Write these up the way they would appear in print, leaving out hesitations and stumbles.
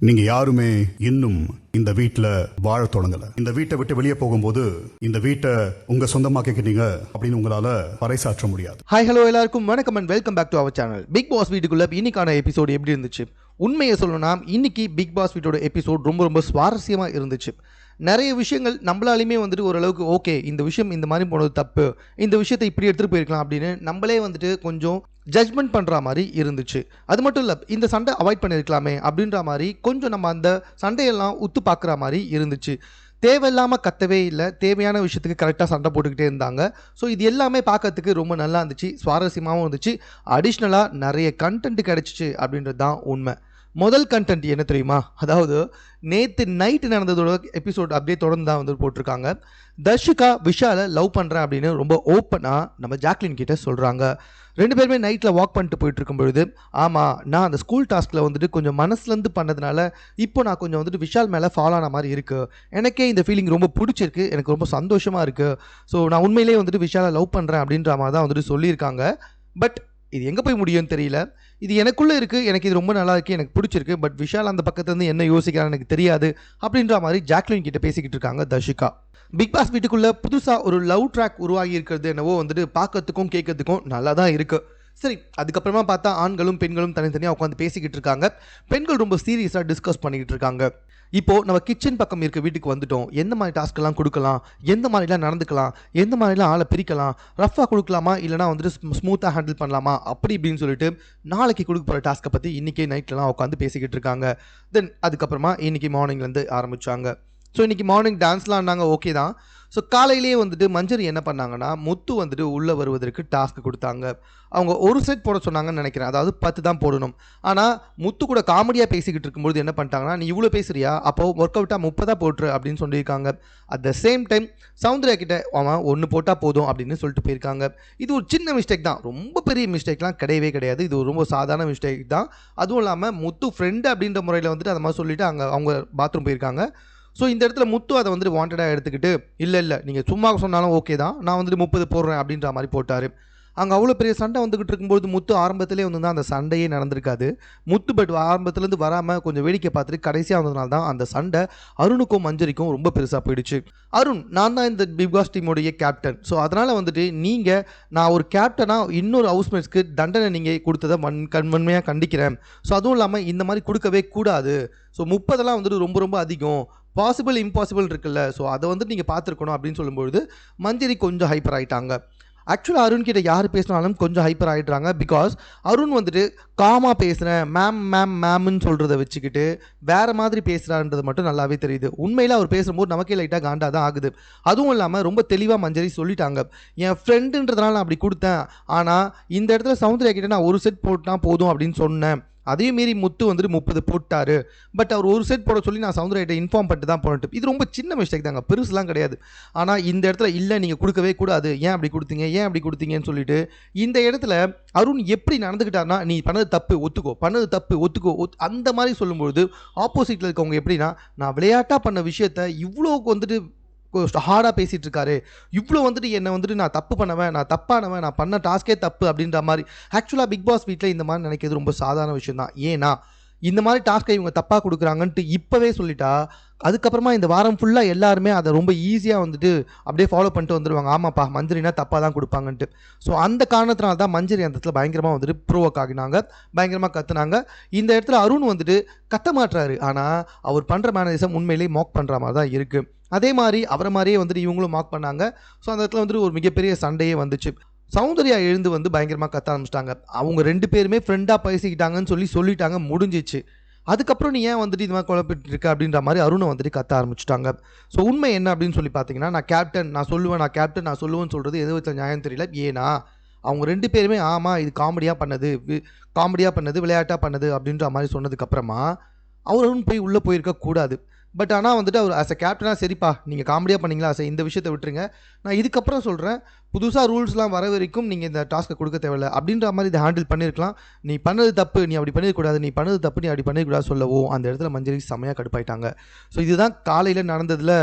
நீங்க யாருமே இன்னும் இந்த வீட்டில் வாழ தொடங்கல. இந்த வீட்டை விட்டு வெளியே போகும்போது இந்த வீட்டை உங்க சொந்தமாக்கிக்கிட்டீங்க அப்படின்னு உங்களால பறைசாற்ற முடியாது. ஹாய் ஹலோ எல்லாருக்கும் வணக்கம் and welcome back to our channel. Bigg Boss வீட்டுக்குள்ள இன்னைக்கான எபிசோடு எப்படி இருந்துச்சு? உண்மையை சொல்லணும்னா இன்னைக்கு பிக் பாஸ் வீட்டோட எபிசோட் ரொம்ப சுவாரஸ்யமா இருந்துச்சு. நிறைய விஷயங்கள் நம்மளாலையுமே ஓரளவுக்கு ஓகே, இந்த விஷயம் இந்த மாதிரி போனது தப்பு, இந்த விஷயத்தை இப்படி எடுத்துகிட்டு போயிருக்கலாம் அப்படின்னு நம்மளே கொஞ்சம் ஜட்ஜ்மெண்ட் பண்ணுற மாதிரி இருந்துச்சு. அது மட்டும் இல்லை, இந்த சண்டை அவாய்ட் பண்ணியிருக்கலாமே அப்படின்ற மாதிரி கொஞ்சம் நம்ம அந்த சண்டையெல்லாம் உத்து பார்க்குற மாதிரி இருந்துச்சு. தேவையில்லாமல் கத்தவே இல்லை, தேவையான விஷயத்துக்கு கரெக்டாக சண்டை போட்டுக்கிட்டே இருந்தாங்க. ஸோ இது எல்லாமே பார்க்கறதுக்கு ரொம்ப நல்லா இருந்துச்சு, சுவாரஸ்யமாகவும் இருந்துச்சு. அடிஷ்னலாக நிறைய கண்டென்ட் கிடச்சிச்சு அப்படின்றது தான் உண்மை. முதல் கண்டென்ட் என்ன தெரியுமா? அதாவது நேற்று நைட்டு நடந்ததோட எபிசோட் அப்படியே தொடர்ந்து தான் போட்டிருக்காங்க. தர்ஷிகா விஷாலை லவ் பண்ணுறேன் அப்படின்னு ரொம்ப ஓப்பனாக நம்ம ஜாக்லின் கிட்ட சொல்கிறாங்க. ரெண்டு பேருமே நைட்டில் வாக் பண்ணிட்டு போயிட்டு இருக்கும் பொழுது, ஆமாம் நான் அந்த ஸ்கூல் டாஸ்கில் கொஞ்சம் மனசுலேருந்து பண்ணதுனால இப்போ நான் கொஞ்சம் விஷால் மேலே ஃபாலோ ஆன மாதிரி இருக்குது, எனக்கே இந்த ஃபீலிங் ரொம்ப பிடிச்சிருக்கு, எனக்கு ரொம்ப சந்தோஷமாக இருக்குது, ஸோ நான் உண்மையிலேயே விஷாலை லவ் பண்ணுறேன் அப்படின்ற மாதிரி தான் சொல்லியிருக்காங்க. பட் இது எங்கே போய் முடியும்னு தெரியல. இது எனக்குள்ளே இருக்குது, எனக்கு இது ரொம்ப நல்லா இருக்குது, எனக்கு பிடிச்சிருக்கு, பட் விஷால் அந்த பக்கத்துலேருந்து என்ன யோசிக்கிறான்னு எனக்கு தெரியாது அப்படின்ற மாதிரி ஜாக்லின் கிட்ட பேசிக்கிட்டு இருக்காங்க தர்ஷிகா. பிக் பாஸ் வீட்டுக்குள்ளே புதுசாக ஒரு லவ் ட்ராக் உருவாகி இருக்கிறது என்னவோ பார்க்கறதுக்கும் கேட்கறதுக்கும் நல்லா தான் இருக்குது. சரி, அதுக்கப்புறமா பார்த்தா ஆண்களும் பெண்களும் தனித்தனியாக உட்காந்து பேசிக்கிட்டு இருக்காங்க. பெண்கள் ரொம்ப சீரியஸாக டிஸ்கஸ் பண்ணிக்கிட்டு இருக்காங்க. இப்போது நம்ம கிச்சன் பக்கம் இருக்க வீட்டுக்கு வந்துட்டோம், எந்த மாதிரி டாஸ்க்கெல்லாம் கொடுக்கலாம், எந்த மாதிரிலாம் நடந்துக்கலாம், எந்த மாதிரிலாம் ஆளை பிரிக்கலாம், ரஃபாக கொடுக்கலாமா இல்லைனா ஸ்மூத்தாக ஹேண்டில் பண்ணலாமா அப்படி இப்படின்னு சொல்லிட்டு நாளைக்கு கொடுக்க போகிற டாஸ்க்கை பற்றி இன்றைக்கி நைட்லலாம் உட்காந்து பேசிக்கிட்டு இருக்காங்க. தென் அதுக்கப்புறமா இன்றைக்கி மார்னிங்லேருந்து ஆரம்பித்தாங்க. ஸோ இன்றைக்கி மார்னிங் டான்ஸ்லாம் ஆனாங்க, ஓகே தான். ஸோ காலையிலேயே மஞ்சரி என்ன பண்ணாங்கன்னா, முத்து உள்ளே வருவதற்கு டாஸ்க் கொடுத்தாங்க. அவங்க ஒரு செட் போட சொன்னாங்கன்னு நினைக்கிறேன், அதாவது 10 தான் போடணும். ஆனால் முத்து கூட காமெடியாக பேசிக்கிட்டு இருக்கும்போது என்ன பண்ணிட்டாங்கன்னா, நீ இவ்வளோ பேசுறியா, அப்போ ஒர்க் அவுட்டாக 30 போட்டுரு அப்படின்னு சொல்லியிருக்காங்க. At the same time Soundarya கிட்ட அவன் 1 போட்டால் போதும் அப்படின்னு சொல்லிட்டு போயிருக்காங்க. இது ஒரு சின்ன மிஸ்டேக் தான், ரொம்ப பெரிய மிஸ்டேக்லாம் கிடையவே கிடையாது, இது ஒரு ரொம்ப சாதாரண மிஸ்டேக் தான். அதுவும் இல்லாமல் முத்து ஃப்ரெண்டு அப்படின்ற முறையில் அந்த மாதிரி சொல்லிவிட்டு அவங்க பாத்ரூம் போயிருக்காங்க. ஸோ இந்த இடத்துல முத்து அதை வாண்டடாக எடுத்துக்கிட்டு, இல்லை நீங்கள் சும்மா சொன்னாலும் ஓகே தான், நான் 30 போடுறேன் அப்படின்ற மாதிரி போட்டார். அங்கே அவ்வளோ பெரிய சண்டை வந்துக்கிட்டு இருக்கும்போது முத்து ஆரம்பத்திலே தான் அந்த சண்டையே நடந்திருக்காது. முத்து பட் ஆரம்பத்துலேருந்து வராமல் கொஞ்சம் வேடிக்கை பார்த்துட்டு கடைசியாக வந்ததுனால தான் அந்த சண்டை அருணுக்கும் மஞ்சரிக்கும் ரொம்ப பெருசாக போயிடுச்சு. அருண், நான் தான் இந்த பிக் பாஸ் டீமோடைய கேப்டன், ஸோ அதனால் நீங்கள் நான் ஒரு கேப்டனாக இன்னொரு ஹவுஸ்மேட்ஸ்க்கு தண்டனை நீங்கள் கொடுத்ததை வன்மையாக கண்டிக்கிறேன். ஸோ அதுவும் இல்லாமல் இந்த மாதிரி கொடுக்கவே கூடாது. ஸோ 30 ரொம்ப அதிகம், பாசிபிள் இம்பாசிபிள் இருக்குல்ல, ஸோ அதை நீங்கள் பார்த்துருக்கணும் அப்படின்னு சொல்லும்பொழுது மஞ்சரி கொஞ்சம் ஹைப்பர் ஆகிட்டாங்க. ஆக்சுவலாக அருண் கிட்ட யார் பேசினாலும் கொஞ்சம் ஹைப்பர் ஆகிடுறாங்க. பிகாஸ் அருண் காமாக பேசுகிறேன் மேம்னு சொல்கிறத வச்சுக்கிட்டு வேறு மாதிரி பேசுகிறான்றது மட்டும் நல்லாவே தெரியுது. உண்மையில் அவர் பேசும்போது நமக்கே லைட்டாக காண்டாக தான் ஆகுது. அதுவும் இல்லாமல் ரொம்ப தெளிவாக மஞ்சரி சொல்லிட்டாங்க, என் ஃப்ரெண்டுன்றதுனால நான் அப்படி கொடுத்தேன், ஆனால் இந்த இடத்துல சௌந்தர்யா கிட்ட நான் ஒரு செட் போட்டால் போதும் அப்படின்னு சொன்னேன், அதே மாரி முத்து 30 போட்டார், பட் அவர் ஒரு செட் போட சொல்லி நான் சௌந்தர்யா இன்ஃபார்ம் பண்ணிட்டு தான் போனேன். இது ரொம்ப சின்ன மிஸ்டேக் தாங்க, பெருசுலாம் கிடையாது. ஆனால் இந்த இடத்துல இல்லை நீங்கள் கொடுக்கவே கூடாது, ஏன் அப்படி கொடுத்தீங்கன்னு சொல்லிட்டு இந்த இடத்துல அருண் எப்படி நடந்துக்கிட்டார்னா, நீ பண்ணது தப்பு ஒத்துக்கோ அந்த மாதிரி சொல்லும்பொழுது ஆப்போசிட்டில் இருக்கவங்க எப்படின்னா, நான் விளையாட்டாக பண்ண விஷயத்த இவ்வளோ ஹார்டாக பேசிகிட்டு இருக்காரு, இவ்வளோ என்னை நான் தப்பு பண்ணவேன், நான் தப்பானவன், நான் பண்ண டாஸ்கே தப்பு அப்படின்ற மாதிரி. ஆக்சுவலாக பிக் பாஸ் வீட்டில் இந்த மாதிரி நினைக்கிறது ரொம்ப சாதாரண விஷயம் தான். ஏன்னா இந்த மாதிரி டாஸ்க்கை இவங்க தப்பாக கொடுக்குறாங்கன்ட்டு இப்போவே சொல்லிட்டா அதுக்கப்புறமா இந்த வாரம் ஃபுல்லாக எல்லாருமே அதை ரொம்ப ஈஸியாக அப்படியே ஃபாலோ பண்ணிட்டு வந்துடுவாங்க. ஆமாப்பா மஞ்சரினா தப்பாக தான் கொடுப்பாங்கன்ட்டு. ஸோ அந்த காரணத்தினால தான் மஞ்சரி அந்த இடத்துல பயங்கரமாக ப்ரோவோக் ஆகினாங்க, பயங்கரமாக கற்றுனாங்க. இந்த இடத்துல அருண் கத்த மாட்டுறாரு, ஆனால் அவர் பண்ணுற மேனரிசம் உண்மையிலேயே மாக் பண்ணுற மாதிரி தான் இருக்குது. அதே மாதிரி அவரை மாதிரியே இவங்களும் மாக் பண்ணாங்க. ஸோ அந்த இடத்துல ஒரு மிகப்பெரிய சண்டையே வந்துச்சு. சௌந்தர்யா எழுந்து பயங்கரமாக கத்த ஆரம்பிச்சிட்டாங்க. அவங்க 2 பேருமே ஃப்ரெண்டாக பேசிக்கிட்டாங்கன்னு சொல்லிட்டாங்க, முடிஞ்சிச்சு. அதுக்கப்புறம் நீ ஏன் இது மாதிரி குழப்பிட்டு இருக்க அப்படின்ற மாதிரி அருணை கத்த ஆரம்பிச்சிட்டாங்க. ஸோ உண்மை என்ன அப்படின்னு சொல்லி பார்த்தீங்கன்னா, நான் கேப்டன் நான் சொல்லுவேன்னு சொல்கிறது எது வச்ச நியாயம் தெரியல. ஏன்னா அவங்க 2 பேருமே ஆமாம் இது காமெடியாக பண்ணது விளையாட்டாக பண்ணது அப்படின்ற மாதிரி சொன்னதுக்கப்புறமா அவரும் போய் உள்ளே போயிருக்கக்கூடாது. பட் ஆனால் அவர் ஆஸ் அ கேப்டனாக, சரிப்பா நீங்கள் காமெடியாக பண்ணிங்களா, இந்த விஷயத்தை விட்டுருங்க, நான் இதுக்கப்புறம் சொல்கிறேன், புதுசாக ரூல்ஸ்லாம் வர வரைக்கும் நீங்கள் இந்த டாஸ்க்கை கொடுக்க தேவையில்லை அப்படின்ற மாதிரி இதை ஹேண்டில் பண்ணியிருக்கலாம். நீ பண்ணது தப்பு, நீ அப்படி பண்ணிடக்கூடாது, நீ அப்படி பண்ணிடக்கூடாது சொல்லவும் அந்த இடத்துல மஞ்சரி செம்மையாக கடுப்பாயிட்டாங்க. ஸோ இதுதான் காலையில் நடந்ததில்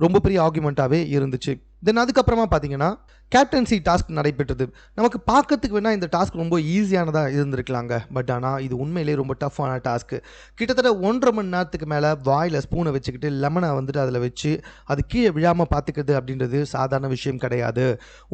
ரொம்ப பெரிய ஆர்குமெண்ட்டாகவே இருந்துச்சு. தென் அதுக்கப்புறமா பார்த்தீங்கன்னா கேப்டன்சி டாஸ்க் நடைபெற்றது. நமக்கு பார்க்கறதுக்கு வேணால் இந்த டாஸ்க் ரொம்ப ஈஸியானதாக இருந்திருக்கலாங்க. பட் ஆனால் இது உண்மையிலேயே ரொம்ப டஃப்பான டாஸ்க்கு. கிட்டத்தட்ட 1.5 மணி நேரத்துக்கு மேலே வாயில் ஸ்பூனை வச்சுக்கிட்டு லெமனை வந்துட்டு அதில் வச்சு அது கீழே விழாமல் பார்த்துக்கிறது அப்படின்றது சாதாரண விஷயம் கிடையாது.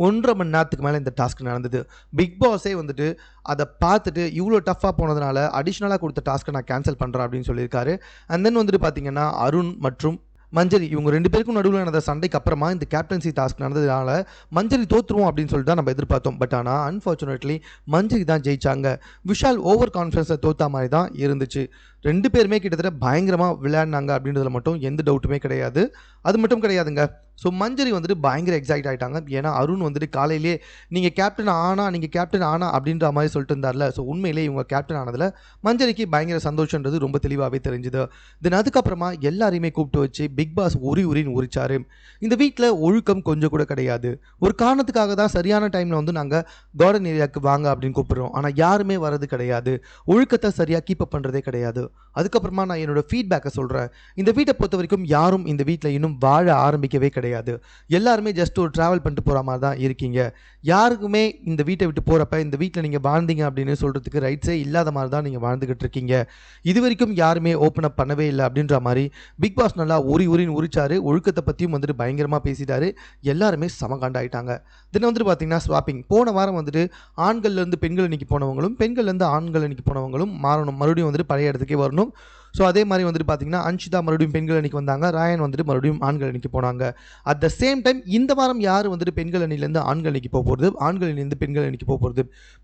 1.5 மணி நேரத்துக்கு மேலே இந்த டாஸ்க் நடந்தது. பிக் பாஸே வந்துட்டு அதை பார்த்துட்டு இவ்வளோ டஃப்பாக போனதுனால அடிஷ்னலாக கொடுத்த டாஸ்க்கை நான் கேன்சல் பண்ணுறேன் அப்படின்னு சொல்லியிருக்காரு. அண்ட் தென் வந்துட்டு பார்த்தீங்கன்னா அருண் மற்றும் மஞ்சரி இவங்க 2 பேருக்கும் நடுவில் நடந்த சண்டைக்கு அப்புறமா இந்த கேப்டன்சி டாஸ்க் நடந்ததுனால மஞ்சரி தோற்றுருவோம் அப்படின்னு சொல்லிட்டு தான் நம்ம எதிர்பார்த்தோம். பட் ஆனால் அன்ஃபார்ச்சுனேட்லி மஞ்சரி தான் ஜெயிச்சாங்க. விஷால் ஓவர் கான்ஃபிடன்ஸில் தோத்தா மாதிரி தான் இருந்துச்சு. 2 பேருமே கிட்டத்தட்ட பயங்கரமாக விளையாடினாங்க அப்படின்றதுல மட்டும் எந்த டவுட்டுமே கிடையாது. அது மட்டும் கிடையாதுங்க. ஸோ மஞ்சரி வந்துட்டு பயங்கர எக்ஸைட் ஆகிட்டாங்க. ஏன்னா அருண் வந்துட்டு காலையிலே நீங்கள் கேப்டன் ஆனா அப்படின்ற மாதிரி சொல்லிட்டு இருந்தார்ல. ஸோ உண்மையிலே இவங்க கேப்டன் ஆனதில் மஞ்சரிக்கு பயங்கர சந்தோஷன்றது ரொம்ப தெளிவாகவே தெரிஞ்சுது. தென் அதுக்கப்புறமா எல்லாரையுமே கூப்பிட்டு வச்சு பிக் பாஸ் உரின்னு உரிச்சாரு. இந்த வீட்டில் ஒழுக்கம் கொஞ்சம் கூட கிடையாது. ஒரு காரணத்துக்காக தான் சரியான டைமில் வந்து நாங்கள் கார்டன் ஏரியாவுக்கு வாங்க அப்படின்னு கூப்பிடுறோம். ஆனால் யாருமே வர்றது கிடையாது. ஒழுக்கத்தை சரியாக கீப்பப் பண்ணுறதே கிடையாது. அதுக்கப்புறமா நான் என்னோட ஃபீட்பேக்கை சொல்கிறேன். இந்த வீட்டை பொறுத்த வரைக்கும் யாரும் இந்த வீட்டில் இன்னும் வாழ ஆரம்பிக்கவே கிடையாது. எல்லாருமே ஜஸ்ட் ஒரு ட்ராவல் பண்ணிட்டு போகிற மாதிரி தான் இருக்கீங்க. யாருக்குமே இந்த வீட்டை விட்டு போகிறப்ப இந்த வீட்டில் நீங்கள் வாழ்ந்தீங்க அப்படின்னு சொல்கிறதுக்கு ரைட்ஸே இல்லாத மாதிரி தான் நீங்கள் வாழ்ந்துக்கிட்டு இருக்கீங்க. இது வரைக்கும் யாருமே ஓப்பன் அப் பண்ணவே இல்லை அப்படின்ற மாதிரி பிக் பாஸ் நல்லா உரின்னு உரிச்சாரு. ஒழுக்கத்தை பற்றியும் வந்துட்டு பயங்கரமாக பேசிட்டாரு. எல்லாருமே சமகாண்டாயிட்டாங்க. தினம் வந்துட்டு பார்த்தீங்கன்னா ஸ்வாப்பிங். போன வாரம் வந்துட்டு ஆண்கள்லேருந்து பெண்கள் அன்னைக்கு போனவங்களும் பெண்கள்லேருந்து ஆண்கள் அன்னைக்கு போனவங்களும் மாறணும், மறுபடியும் வந்துட்டு பழைய இடத்துக்கே வரணும். ஸோ அதே மாதிரி வந்துட்டு பார்த்தீங்கன்னா அன்ஷிதா மறுபடியும் பெண்கள் அணிக்கு வந்தாங்க. ராயன் வந்துட்டு மறுபடியும் ஆண்கள் அணிக்கு போனாங்க. அட் த சேம் டைம் இந்த வாரம் யார் வந்துட்டு பெண்கள் அணிலேருந்து ஆண்கள் அணிக்கு போக போகிறது, ஆண்கள் அணிலேருந்து பெண்கள் அணிக்கு போக போகிறது,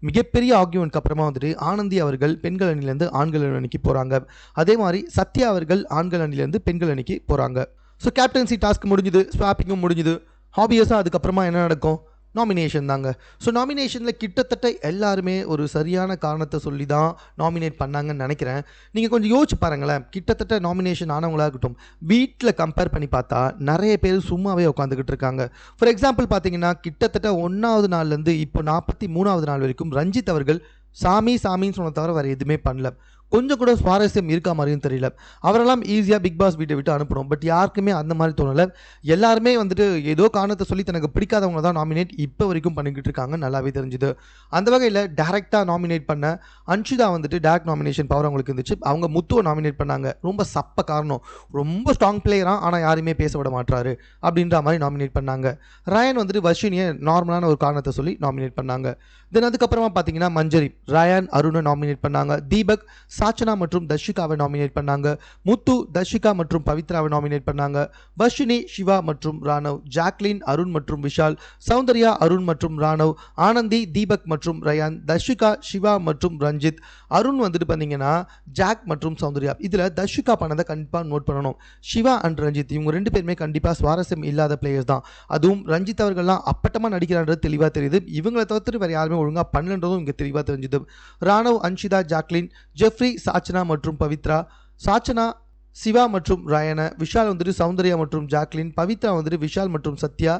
மிகப்பெரிய ஆர்கியூமெண்ட்க்கு அப்புறமா வந்துட்டு ஆனந்தி அவர்கள் பெண்கள் அணிலேருந்து ஆண்கள் அணிக்கு போகிறாங்க. அதே மாதிரி சத்யா அவர்கள் ஆண்கள் அணிலேருந்து பெண்கள் அணிக்கு போகிறாங்க. ஸோ கேப்டன்சி டாஸ்க் முடிஞ்சுது, ஸ்வாப்பிங்கும் முடிஞ்சுது. ஆப்வியஸாக அதுக்கப்புறமா என்ன நடக்கும்? நாமினேஷன் தாங்க. ஸோ நாமினேஷனில் கிட்டத்தட்ட எல்லாருமே ஒரு சரியான காரணத்தை சொல்லி தான் நாமினேட் பண்ணாங்கன்னு நினைக்கிறேன். நீங்கள் கொஞ்சம் யோசிச்சு பாருங்களேன். கிட்டத்தட்ட நாமினேஷன் ஆனவங்களாக இருக்கட்டும், வீட்டில் கம்பேர் பண்ணி பார்த்தா நிறைய பேர் சும்மாவே உட்காந்துக்கிட்டு இருக்காங்க. ஃபார் எக்ஸாம்பிள் பார்த்தீங்கன்னா கிட்டத்தட்ட 1வது நாள்லேருந்து இப்போ 43வது நாள் வரைக்கும் ரஞ்சித் அவர்கள் சாமின்னு சொன்ன தவிர வேறு எதுவுமே பண்ணல. கொஞ்சம் கூட சுவாரஸ்யம் இருக்கா மாதிரியும் தெரியல. அவரெல்லாம் ஈஸியாக பிக் பாஸ் வீட்டை விட்டு அனுப்பணும். பட் யாருக்குமே அந்த மாதிரி தோணலை. எல்லாருமே வந்துட்டு ஏதோ காரணத்தை சொல்லி தனக்கு பிடிக்காதவங்க தான் நாமினேட் இப்போ வரைக்கும் பண்ணிக்கிட்டு இருக்காங்க. நல்லாவே தெரிஞ்சுது. அந்த வகையில் டேரெக்டாக நாமினேட் பண்ண அன்ஷிதா வந்துட்டு டேரக்ட் நாமினேஷன் பவர் அவங்களுக்கு இருந்துச்சு. அவங்க முத்துவை நாமினேட் பண்ணாங்க. ரொம்ப சப்ப காரணம், ரொம்ப ஸ்ட்ராங் பிளேயராக, ஆனால் யாருமே பேச விட மாட்டாரு அப்படின்ற மாதிரி நாமினேட் பண்ணாங்க. ராயன் வந்துட்டு வர்ஷினியை நார்மலான ஒரு காரணத்தை சொல்லி நாமினேட் பண்ணாங்க. தென் அதுக்கப்புறமா பார்த்தீங்கன்னா மஞ்சரி ராயன் அருணை நாமினேட் பண்ணாங்க. தீபக் சாச்சனா மற்றும் தர்ஷிகாவை நாமினேட் பண்ணாங்க. முத்து தர்ஷிகா மற்றும் பவித்ராவை நாமினேட் பண்ணாங்க. வர்ஷினி சிவா மற்றும் ராணவ், ஜாக்லின் அருண் மற்றும் விஷால், சௌந்தர்யா அருண் மற்றும் ராணவ், ஆனந்தி தீபக் மற்றும் ரயான், தர்ஷிகா சிவா மற்றும் ரஞ்சித். அருண் வந்துட்டு பார்த்தீங்கன்னா ஜாக் மற்றும் சௌந்தர்யா. இதில் தர்ஷிகா பண்ணதை கண்டிப்பாக நோட் பண்ணணும். சிவா அண்ட் ரஞ்சித் இவங்க 2 பேருமே கண்டிப்பாக சுவாரஸ்யம் இல்லாத பிளேயர்ஸ் தான். அதுவும் ரஞ்சித் அவர்கள்லாம் அப்பட்டமாக நடிக்கிறான்றது தெளிவாக தெரியுது. இவங்களை தவிர்த்து வேறு யாருமே ஒழுங்காக பண்ணலன்றதும் இங்கே தெளிவாக தெரிஞ்சுது. ராணவ், அன்ஷிதா, ஜாக்லின், ஜெஃப்ரி, சாச்சனா மற்றும் பவித்ரா, சாச்சனா சிவா மற்றும் ராயன, விஷால் வந்துட்டு சௌந்தர்யா மற்றும் ஜாக்லின், பவித்ரா வந்துட்டு விஷால் மற்றும் சத்யா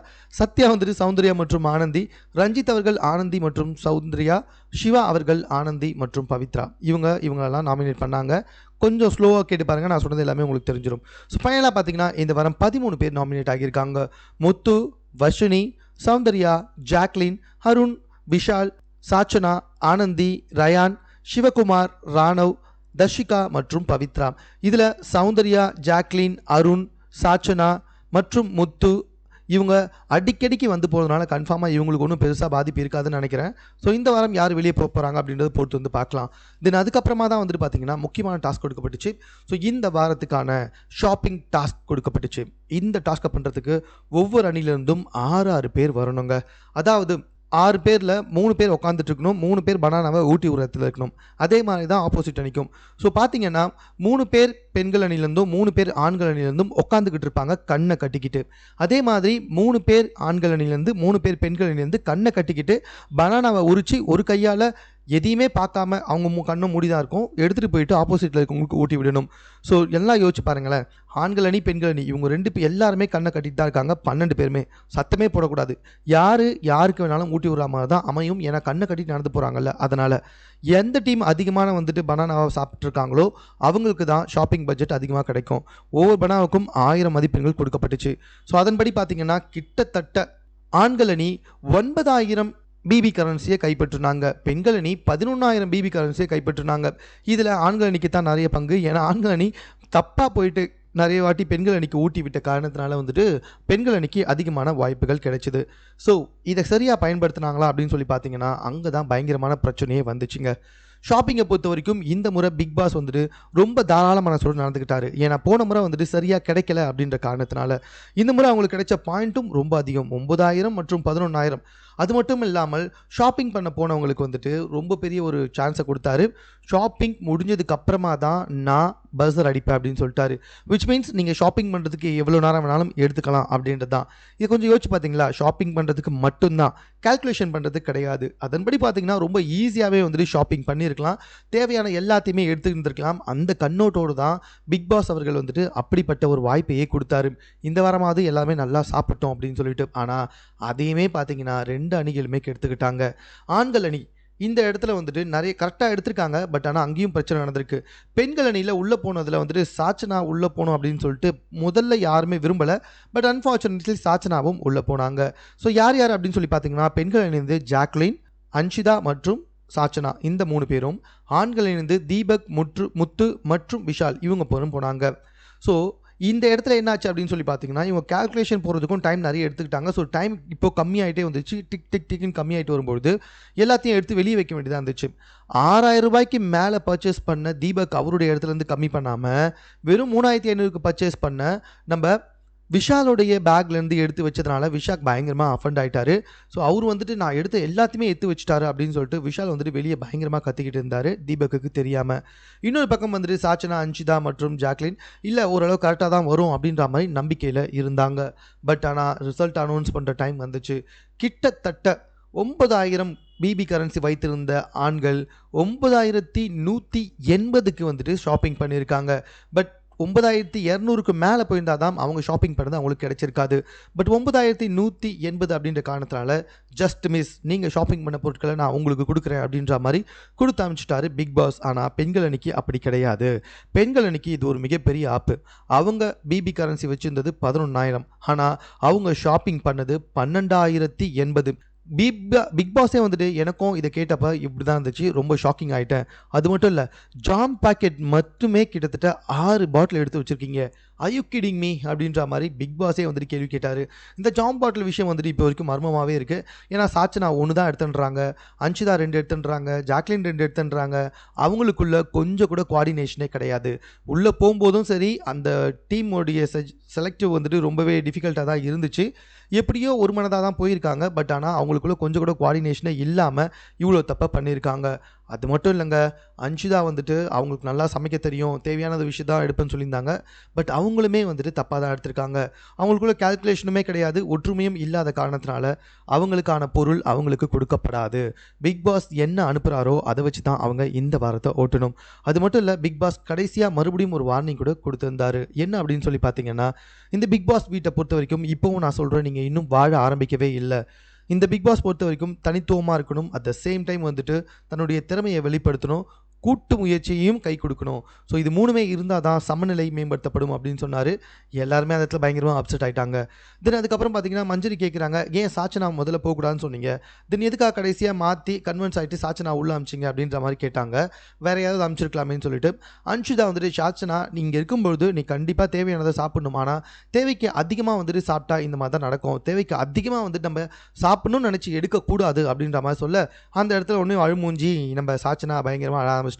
வந்துட்டு சௌந்தர்யா மற்றும் ஆனந்தி, ரஞ்சித் அவர்கள் ஆனந்தி மற்றும் சௌந்தர்யா, சிவா அவர்கள் ஆனந்தி மற்றும் பவித்ரா. இவங்களெல்லாம் நாமினேட் பண்ணாங்க. கொஞ்சம் ஸ்லோவாக கேட்டு பாருங்கள், நான் சொன்னது எல்லாமே உங்களுக்கு தெரிஞ்சிடும். ஸோ ஃபைனலாக பார்த்தீங்கன்னா இந்த வாரம் 13 பேர் நாமினேட் ஆகியிருக்காங்க. முத்து, வர்ஷினி, சௌந்தர்யா, ஜாக்லின், அருண், விஷால், சாச்சனா, ஆனந்தி, ரயான், சிவகுமார், ராணவ், தர்ஷிகா மற்றும் பவித்ரா. இதில் சௌந்தர்யா, ஜாக்லின், அருண், சாச்சனா மற்றும் முத்து இவங்க அடிக்கடிக்கு வந்து போகிறதுனால கன்ஃபார்மாக இவங்களுக்கு ஒன்றும் பெருசாக பாதிப்பு இருக்காதுன்னு நினைக்கிறேன். ஸோ இந்த வாரம் யார் வெளியே போக போகிறாங்க அப்படின்றத பொறுத்து வந்து பார்க்கலாம். தென் அதுக்கப்புறமா தான் வந்துட்டு பார்த்தீங்கன்னா முக்கியமான டாஸ்க் கொடுக்கப்பட்டுச்சு. ஸோ இந்த வாரத்துக்கான ஷாப்பிங் டாஸ்க் கொடுக்கப்பட்டுச்சு. இந்த டாஸ்க்கை பண்ணுறதுக்கு ஒவ்வொரு அணிலிருந்தும் 6 பேர் வரணுங்க. அதாவது 6 பேரில் 3 பேர் உட்காந்துட்டு இருக்கணும், 3 பேர் பனானாவை ஊட்டி உரத்தில் இருக்கணும். அதே மாதிரி தான் ஆப்போசிட் அணிக்கும். ஸோ பார்த்தீங்கன்னா 3 பேர் பெண்கள் அணிலேருந்தும் 3 பேர் ஆண்கள் அணிலேருந்தும் உட்காந்துக்கிட்டு இருப்பாங்க கண்ணை கட்டிக்கிட்டு. அதே மாதிரி 3 பேர் ஆண்கள் அணிலேருந்து 3 பேர் பெண்கள் அணிலேருந்து கண்ணை கட்டிக்கிட்டு பனானாவை உரித்து ஒரு கையால் எதையுமே பார்க்காம அவங்க கண்ணும் மூடிதான் இருக்கும், எடுத்துகிட்டு போயிட்டு ஆப்போசிட்டில் இருக்கவங்களுக்கு ஊட்டி விடணும். ஸோ எல்லாம் யோசிச்சு பாருங்களேன், ஆண்கள் அணி பெண்கள் அணி இவங்க 2 பேர் எல்லாருமே கண்ணை கட்டிட்டு தான் இருக்காங்க. 12 பேருமே சத்தமே போடக்கூடாது. யாருக்கு வேணாலும் ஊட்டி விடுற மாதிரி தான் அமையும். ஏன்னா கண்ணை கட்டிட்டு நடந்து போகிறாங்கல்ல, அதனால் எந்த டீம் அதிகமான வந்துட்டு பனானாவை சாப்பிட்ருக்காங்களோ அவங்களுக்கு தான் ஷாப்பிங் பட்ஜெட் அதிகமாக கிடைக்கும். ஒவ்வொரு பனானாவுக்கும் 1000 மதிப்பெண்கள் கொடுக்கப்பட்டுச்சு. ஸோ அதன்படி பார்த்தீங்கன்னா கிட்டத்தட்ட ஆண்கள் அணி 9000 பிபி கரன்சியை கைப்பற்றினாங்க. பெண்கள் அணி 11,000 பிபி கரன்சியை கைப்பற்றினாங்க. இதில் ஆண்கள் அணிக்கு தான் நிறைய பங்கு. ஏன்னா ஆண்கள் அணி தப்பாக போயிட்டு நிறைய வாட்டி பெண்கள் அணிக்கு ஊட்டி விட்ட காரணத்தினால வந்துட்டு பெண்கள் அணிக்கு அதிகமான வாய்ப்புகள் கிடைச்சிது. ஸோ இதை சரியாக பயன்படுத்தினாங்களா அப்படின்னு சொல்லி பார்த்தீங்கன்னா அங்கே தான் பயங்கரமான பிரச்சனையே வந்துச்சுங்க. ஷாப்பிங்கை பொறுத்த வரைக்கும் இந்த முறை பிக் பாஸ் வந்துட்டு ரொம்ப தாராள மனசோடு நடந்துக்கிட்டாரு. ஏன்னா போன முறை வந்துட்டு சரியாக கிடைக்கல அப்படின்ற காரணத்தினால இந்த முறை அவங்களுக்கு கிடைச்ச பாயிண்ட்டும் ரொம்ப அதிகம், 9,000 மற்றும் 11,000. அது மட்டும் இல்லாமல் ஷாப்பிங் பண்ண போனவங்களுக்கு வந்துட்டு ரொம்ப பெரிய ஒரு சான்ஸை கொடுத்தாரு. ஷாப்பிங் முடிஞ்சதுக்கு அப்புறமா தான் நான் பஸ்ஸர் அடிப்பேன் அப்படின்னு சொல்லிட்டாரு. விச் மீன்ஸ் நீங்கள் ஷாப்பிங் பண்ணுறதுக்கு எவ்வளோ நேரம் வேணாலும் எடுத்துக்கலாம் அப்படின்றது தான். இது கொஞ்சம் யோசிச்சு பார்த்தீங்களா, ஷாப்பிங் பண்ணுறதுக்கு மட்டும்தான், கால்குலேஷன் பண்ணுறதுக்கு கிடையாது. அதன்படி பார்த்தீங்கன்னா ரொம்ப ஈஸியாகவே வந்துட்டு ஷாப்பிங் பண்ணியிருக்கலாம், தேவையான எல்லாத்தையுமே எடுத்துருந்துருக்கலாம். அந்த கண்ணோட்டோடு தான் பிக் பாஸ் அவர்கள் வந்துட்டு அப்படிப்பட்ட ஒரு வாய்ப்பையே கொடுத்தாரு. இந்த வாரமாவது எல்லாமே நல்லா சாப்பிட்டோம் அப்படின்னு சொல்லிட்டு. ஆனால் அதையுமே பார்த்தீங்கன்னா 2 அணிகளுமே கெடுத்துக்கிட்டாங்க. ஆண்கள் அணி இந்த இடத்துல வந்துட்டு நிறைய கரெக்டாக எடுத்திருக்காங்க. பட் ஆனால் அங்கேயும் பிரச்சனை நடந்திருக்கு. பெண்கள் அணியில் உள்ளே போனதில் வந்துட்டு சாச்சனா உள்ளே போகணும் அப்படின்னு சொல்லிட்டு முதல்ல யாருமே விரும்பலை. பட் அன்ஃபார்ச்சுனேட்லி சாச்சனாவும் உள்ளே போனாங்க. ஸோ யார் அப்படின்னு சொல்லி பார்த்தீங்கன்னா பெண்கள் அணிந்து ஜாக்லின், அன்ஷிதா மற்றும் சாச்சனா இந்த 3 பேரும், ஆண்கள் அணிந்து தீபக், முத்து மற்றும் விஷால் இவங்க போனாங்க. ஸோ இந்த இடத்துல என்னாச்சு அப்படின்னு சொல்லி பார்த்தீங்கன்னா இவங்க கால்குலேஷன் போகிறதுக்கும் டைம் நிறைய எடுத்துக்கிட்டாங்க. ஸோ டைம் இப்போ கம்மியாகிட்டே வந்துச்சு. டிக்குன்னு கம்மியாகிட்டு வரும்பொழுது எல்லாத்தையும் எடுத்து வெளியே வைக்க வேண்டியதாக இருந்துச்சு. 6,000 ரூபாய்க்கு மேலே பர்ச்சேஸ் பண்ண தீபக் அவருடைய இடத்துலேருந்து கம்மி பண்ணாமல் வெறும் 3,500க்கு பர்ச்சேஸ் பண்ண நம்ம விஷாலுடைய பேக்லேருந்து எடுத்து வச்சதுனால விஷாக் பயங்கரமாக அஃபண்ட் ஆகிட்டார். ஸோ அவர் வந்துட்டு நான் எடுத்து எல்லாத்தையுமே எடுத்து வச்சுட்டாரு அப்படின்னு சொல்லிட்டு விஷால் வந்துட்டு வெளியே பயங்கரமாக கத்திக்கிட்டு இருந்தார் தீபக்குக்கு தெரியாமல். இன்னொரு பக்கம் வந்துட்டு சாச்சனா, அன்ஷிதா மற்றும் ஜாக்லின் இல்லை ஓரளவு கரெக்டாக தான் வரும் அப்படின்ற மாதிரி நம்பிக்கையில் இருந்தாங்க. பட் ஆனால் ரிசல்ட் அனௌன்ஸ் பண்ணுற டைம் வந்துச்சு. கிட்டத்தட்ட 9,000 பிபி கரன்சி வைத்திருந்த ஆண்கள் 9,180க்கு வந்துட்டு ஷாப்பிங் பண்ணியிருக்காங்க. பட் 9,200க்கு மேலே போயிருந்தால் தான் அவங்க ஷாப்பிங் பண்ணது அவங்களுக்கு கிடைச்சிருக்காது. பட் 9,180 அப்படின்ற காரணத்தினால ஜஸ்ட் மிஸ், நீங்கள் ஷாப்பிங் பண்ண பொருட்களை நான் உங்களுக்கு கொடுக்குறேன் அப்படின்ற மாதிரி கொடுத்து அனுப்பிச்சிட்டாரு பிக் பாஸ். ஆனால் பெண்கள் அணிக்கு அப்படி கிடையாது. பெண்கள் அணிக்கு இது ஒரு மிகப்பெரிய ஆப்பு. அவங்க பிபி கரன்சி வச்சுருந்தது 11,000, ஆனால் அவங்க ஷாப்பிங் பண்ணது 12,080. பிக் பாஸே வந்துட்டு எனக்கும் இதை கேட்டப்போ இப்படி தான் இருந்துச்சு, ரொம்ப ஷாக்கிங் ஆகிட்டேன். அது மட்டும் இல்லை, ஜாம் பாக்கெட் மட்டுமே கிட்டத்தட்ட 6 பாட்டில் எடுத்து வச்சுருக்கீங்க, ஐ யூ கிடிங் மீ அப்படின்ற மாதிரி பிக் பாஸே வந்துட்டு கேள்வி கேட்டார். இந்த ஜாம் பாட்டில் விஷயம் வந்துட்டு இப்போ வரைக்கும் மர்மமாகவே இருக்குது. ஏன்னா சாச்சனா 1 தான் எடுத்துன்றாங்க, அன்ஷிதா 2 எடுத்துன்றாங்க, ஜாக்லின் 2 எடுத்துன்றாங்க. அவங்களுக்குள்ள கொஞ்சம் கூட கோஆர்டினேஷனே கிடையாது. உள்ளே போகும்போதும் சரி அந்த டீமோடைய செலக்டிவ் வந்துட்டு ரொம்பவே டிஃபிகல்ட்டாக தான் இருந்துச்சு. எப்படியோ ஒரு மனதாக தான் போயிருக்காங்க. பட் ஆனால் அவங்களுக்குள்ள கொஞ்சம் கூட கோஆர்டினேஷனே இல்லாமல் இவ்வளோ தப்பாக பண்ணியிருக்காங்க. அது மட்டும் இல்லைங்க, அன்ஷிதா வந்துட்டு அவங்களுக்கு நல்லா சமைக்க தெரியும், தேவையானது விஷயம் தான் எடுப்பேன்னு சொல்லியிருந்தாங்க. பட் அவங்களுமே வந்துட்டு தப்பாக தான் எடுத்திருக்காங்க. அவங்களுக்குள்ள கால்குலேஷனுமே கிடையாது, ஒற்றுமையும் இல்லாத காரணத்தினால அவங்களுக்கான பொருள் அவங்களுக்கு கொடுக்கப்படாது. பிக் பாஸ் என்ன அனுப்புகிறாரோ அதை வச்சு தான் அவங்க இந்த வாரத்தை ஓட்டணும். அது மட்டும் இல்லை, பிக் பாஸ் கடைசியாக மறுபடியும் ஒரு வார்னிங் கூட கொடுத்துருந்தாரு. என்ன அப்படின்னு சொல்லி பார்த்தீங்கன்னா, இந்த பிக் பாஸ் வீட்டை பொறுத்த வரைக்கும் இப்போவும் நான் சொல்கிறேன், நீங்கள் இன்னும் வாழ ஆரம்பிக்கவே இல்லை. இந்த பிக் பாஸ் பொறுத்த வரைக்கும் தனித்துவமாக இருக்கணும், அட் த சேம் டைம் வந்துட்டு தன்னுடைய திறமையை வெளிப்படுத்தணும், கூட்டு முயற்சியையும் கை கொடுக்கணும். ஸோ இது 3மே இருந்தால் தான் சமநிலை மேம்படுத்தப்படும் அப்படின்னு சொன்னார். எல்லாருமே அந்த இடத்துல பயங்கரமாக அப்செட் ஆகிட்டாங்க. தென் அதுக்கப்புறம் பார்த்தீங்கன்னா மஞ்சரி கேட்குறாங்க, ஏன் சாச்சனா முதல்ல போகக்கூடாதுன்னு சொன்னீங்க, தென் எதுக்காக கடைசியாக மாற்றி கன்வென்ஸ் ஆகிட்டு சாச்சனா உள்ளே அமிச்சிங்க அப்படின்ற மாதிரி கேட்டாங்க. வேறு யாராவது அமிச்சிருக்கலாமேன்னு சொல்லிட்டு அன்ஷிதா வந்துட்டு சாச்சனா நீங்கள் இருக்கும்பொழுது நீ கண்டிப்பாக தேவையானதை சாப்பிடணும், ஆனால் தேவைக்கு அதிகமாக வந்துட்டு சாப்பிட்டா இந்த மாதிரி தான் நடக்கும், தேவைக்கு அதிகமாக வந்துட்டு நம்ம சாப்பிடணும்னு நினச்சி எடுக்கக்கூடாது அப்படின்ற மாதிரி சொல்ல அந்த இடத்துல ஒன்றும் அழுமூஞ்சி நம்ம சாச்சனா பயங்கரமாக அழ ஆரம்பிச்சிட்டாங்க.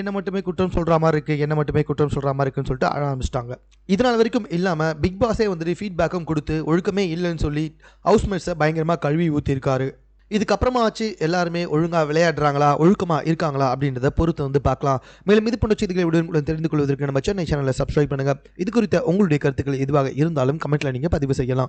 என்ன மட்டுமே குற்றம் சொல்கிற மாதிரி இருக்குது, என்ன மட்டுமே குற்றம் சொல்கிற மாதிரி இருக்குன்னு சொல்லிட்டு அழ ஆரம்பிச்சிட்டாங்க. இதனால் வரைக்கும் இல்லாமல் பிக் பாஸே வந்துட்டு ஃபீட்பேக்கும் கொடுத்து ஒழுக்கமே இல்லைன்னு சொல்லி ஹவுஸ்மேட்ஸை பயங்கரமாக கழுவி ஊற்றிருக்காரு. இதுக்கப்புறமா ஆச்சு எல்லாருமே ஒழுங்காக விளையாடுறாங்களா, ஒழுக்கமாக இருக்காங்களா அப்படின்றத பொறுத்து வந்து பார்க்கலாம். மேலும் இது போன்ற செய்திகளை உடனுக்குடன் தெரிந்து கொள்வதற்கு நம்ம சென்னை சேனலை சப்ஸ்கிரைப் பண்ணுங்கள். இது குறித்த உங்களுடைய கருத்துக்கள் எதுவாக இருந்தாலும் கமெண்ட்டில் நீங்கள் பதிவு செய்யலாம்.